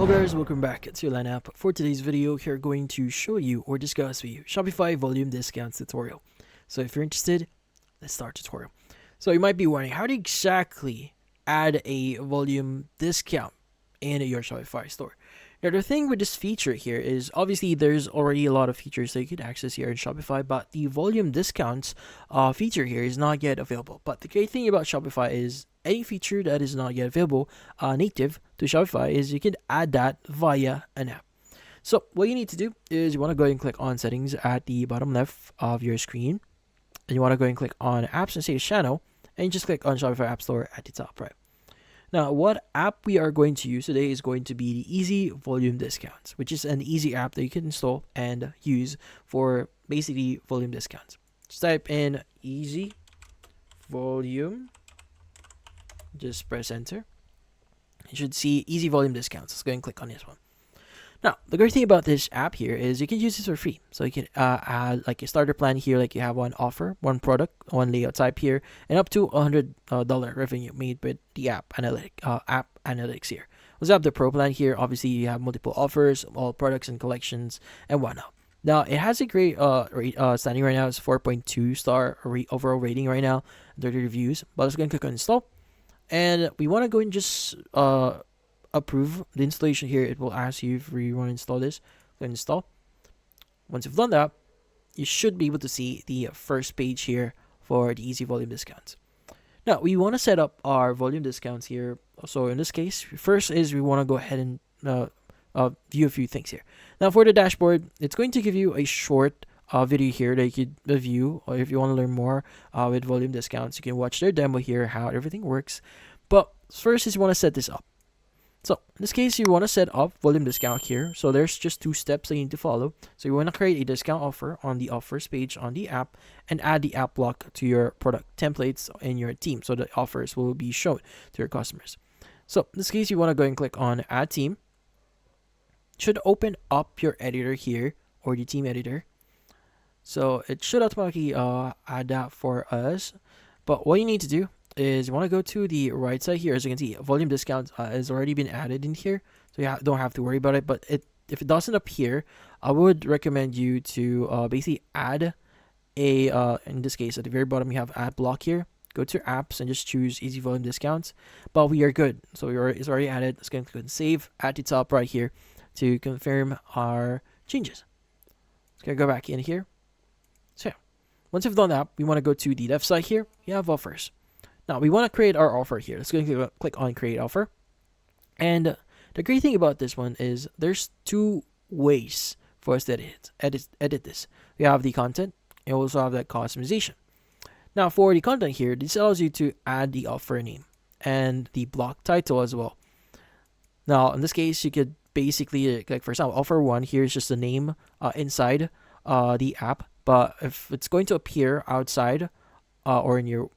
Hello guys, welcome back to your lineup. For today's video, we're going to show you or discuss with you Shopify volume discounts tutorial. So if you're interested, let's start tutorial. So you might be wondering, how do you exactly add a volume discount in your Shopify store? Now the thing with this feature here is obviously there's already a lot of features that you could access here in Shopify, but the volume discounts feature here is not yet available. But the great thing about Shopify is any feature that is not yet available native to Shopify is you can add that via an app. So what you need to do is you want to go ahead and click on settings at the bottom left of your screen, and you want to go ahead and click on apps and sales channel, and you just click on Shopify App Store at the top right. Now, what app we are going to use today is going to be the Easy Volume Discounts, which is an easy app that you can install and use for basically volume discounts. Just type in Easy Volume, just press enter. You should see Easy Volume Discounts. Let's go ahead and click on this one. Now, the great thing about this app here is you can use this for free. So you can add like a starter plan here, like you have one offer, one product, one layout type here, and up to $100 revenue made with the app analytics here. We also have the pro plan here. Obviously, you have multiple offers, all products and collections, and whatnot. Now, it has a great standing right now. It's 4.2 star overall rating right now, 30 reviews. But let's go and click on install. And we want to go and just approve the installation here. It will ask you if you want to install this. Go install. Once you've done that, you should be able to see the first page here for the Easy Volume Discounts. Now, we want to set up our volume discounts here. So in this case, first is we want to go ahead and view a few things here. Now, for the dashboard, it's going to give you a short video here that you could view, or if you want to learn more with volume discounts, you can watch their demo here, how everything works. But first is you want to set this up. So in this case, you want to set up volume discount here. So there's just two steps that you need to follow. So you want to create a discount offer on the offers page on the app and add the app block to your product templates in your team, so the offers will be shown to your customers. So in this case, you want to go and click on add team. It should open up your editor here, or the team editor. So it should automatically add that for us. But what you need to do is you want to go to the right side here. As you can see, volume discount has already been added in here, so you don't have to worry about it. But if it doesn't appear, I would recommend you to basically add a in this case at the very bottom you have ad block here. Go to apps and just choose Easy Volume Discounts. But we are good, so it's already added. Let's go and save at the top right here to confirm our changes. Let's go back in here. So yeah, once you've done that, we want to go to the left side here. You have offers. Now, we want to create our offer here. Let's go and click on Create Offer. And the great thing about this one is there's two ways for us to edit this. We have the content, and also have that customization. Now, for the content here, this allows you to add the offer name and the block title as well. Now, in this case, you could basically, like for example, offer 1 here is just the name inside the app. But if it's going to appear outside or in your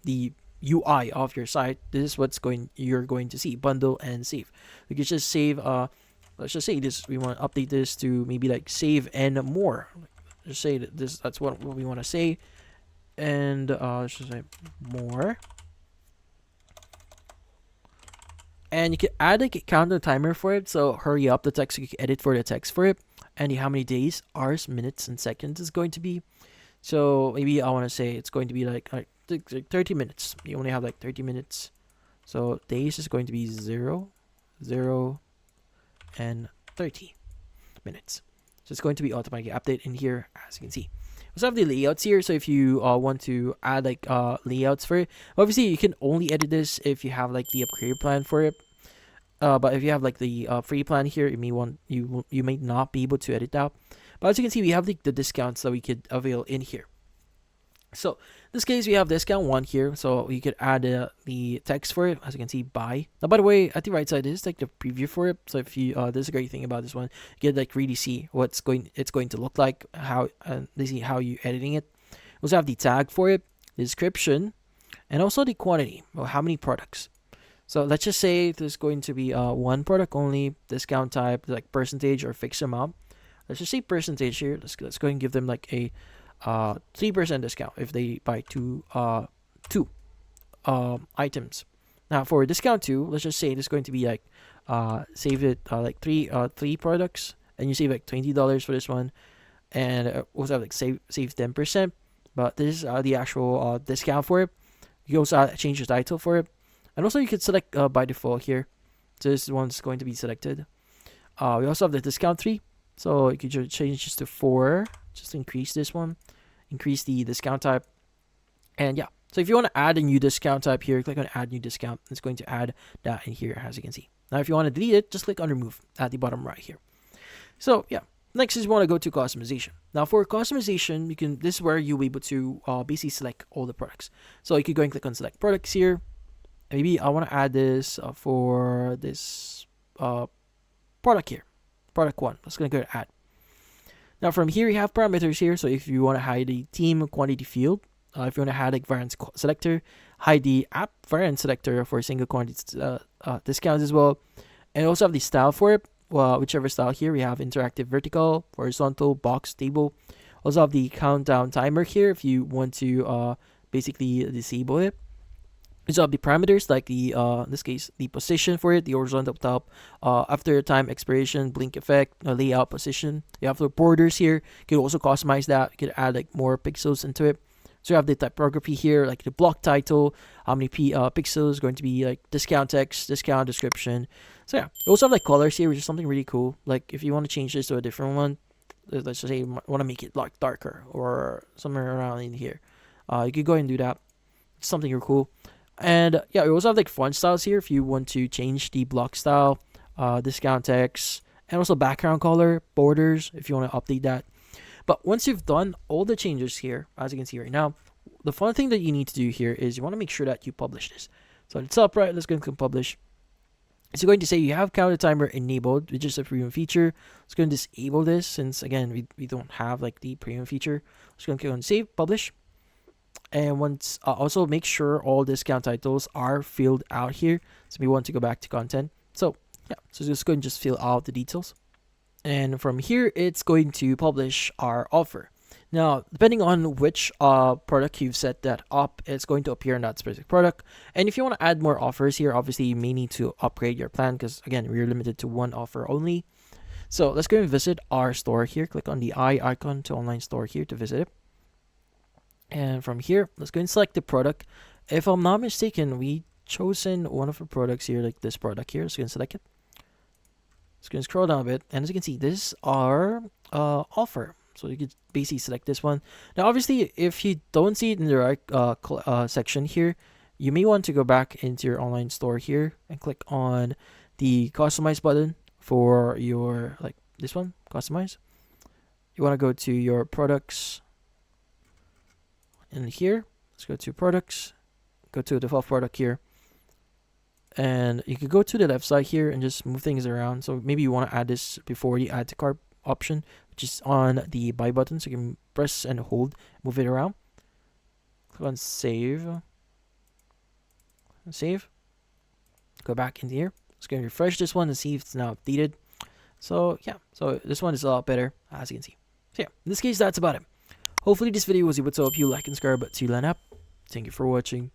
the UI of your site, this is what's you're going to see. Bundle and save. We could just save. Let's just say this. We want to update this to maybe like save and more. Just say that this. That's what we want to say. And let's just say more. And you can add like a counter timer for it. So hurry up the text. You can edit for the text for it, and how many days, hours, minutes, and seconds is going to be. So maybe I want to say it's going to be like 30 minutes. You only have like 30 minutes. So days is going to be 0, 0, and 30 minutes. So it's going to be automatically updated in here, as you can see. We also have the layouts here. So if you want to add like layouts for it, obviously you can only edit this if you have like the upgrade plan for it. But if you have like the free plan here, you may not be able to edit that. But as you can see, we have the discounts that we could avail in here. So in this case, we have discount 1 here. So we could add the text for it. As you can see, buy. Now, by the way, at the right side, this is like the preview for it. So if you, this is a great thing about this one. You can like really see it's going to look like, how they see how you editing it. We also have the tag for it, the description, and also the quantity, or how many products. So let's just say there's going to be one product only, discount type, like percentage or fixed amount. Let's just say percentage here. Let's go and give them like a 3% discount if they buy two items. Now for discount 2, let's just say it's going to be like save it like three products, and you save like $20 for this one, and also have like save 10%. But this is the actual discount for it. You also change the title for it, and also you could select by default here. So this one's going to be selected. We also have the discount 3, so you could just change this to 4. Just increase this one, increase the discount type, and yeah. So if you want to add a new discount type here, click on add new discount. It's going to add that in here, as you can see. Now if you want to delete it, just click on remove at the bottom right here. So yeah. Next is you want to go to customization. Now for customization, this is where you'll be able to basically select all the products. So you could go and click on select products here. Maybe I want to add this for this product here, product 1. Let's go to add. Now from here you have parameters here. So if you want to hide the team quantity field, if you want to hide like variant selector, hide the app variant selector for single quantity discounts as well, and also have the style for it. Well, whichever style here, we have interactive vertical, horizontal, box, table. Also have the countdown timer here if you want to basically disable it. So have the parameters like the in this case the position for it, the horizontal top, after time expiration, blink effect, layout position. You have the borders here. You can also customize that. You can add like more pixels into it. So you have the typography here, like the block title, how many pixels, going to be like discount text, discount description. So yeah, you also have like colors here, which is something really cool. Like if you want to change this to a different one, let's just say you want to make it like darker or somewhere around in here, you could go ahead and do that. It's something really cool. And yeah, we also have like font styles here if you want to change the block style, discount text, and also background color, borders if you want to update that. But once you've done all the changes here, as you can see right now, the fun thing that you need to do here is you want to make sure that you publish this. So at the top right, let's go and click publish. It's going to say you have counter timer enabled, which is a premium feature. Let's go and disable this since again we don't have like the premium feature. Let's go and click on save, publish. And once also make sure all discount titles are filled out here. So we want to go back to content. So yeah, so just go and just fill out the details. And from here, it's going to publish our offer. Now, depending on which product you've set that up, it's going to appear in that specific product. And if you want to add more offers here, obviously you may need to upgrade your plan because again, we're limited to 1 offer only. So let's go and visit our store here. Click on the eye icon to online store here to visit it. And from here, let's go and select the product. If I'm not mistaken, we chosen one of the products here, like this product here. So you can select it. Just gonna scroll down a bit, and as you can see, this is our offer. So you could basically select this one. Now, obviously, if you don't see it in the right section here, you may want to go back into your online store here and click on the customize button for your like this one, customize. You want to go to your products, and here, let's go to products, go to the default product here. And you could go to the left side here and just move things around. So maybe you want to add this before the add to cart option, which is on the buy button. So you can press and hold, move it around. Click on save. Save. Go back in here. Let's go and refresh this one and see if it's now updated. So yeah, so this one is a lot better, as you can see. So yeah, in this case, that's about it. Hopefully this video was able to help you. Like and subscribe to Learn App. Thank you for watching.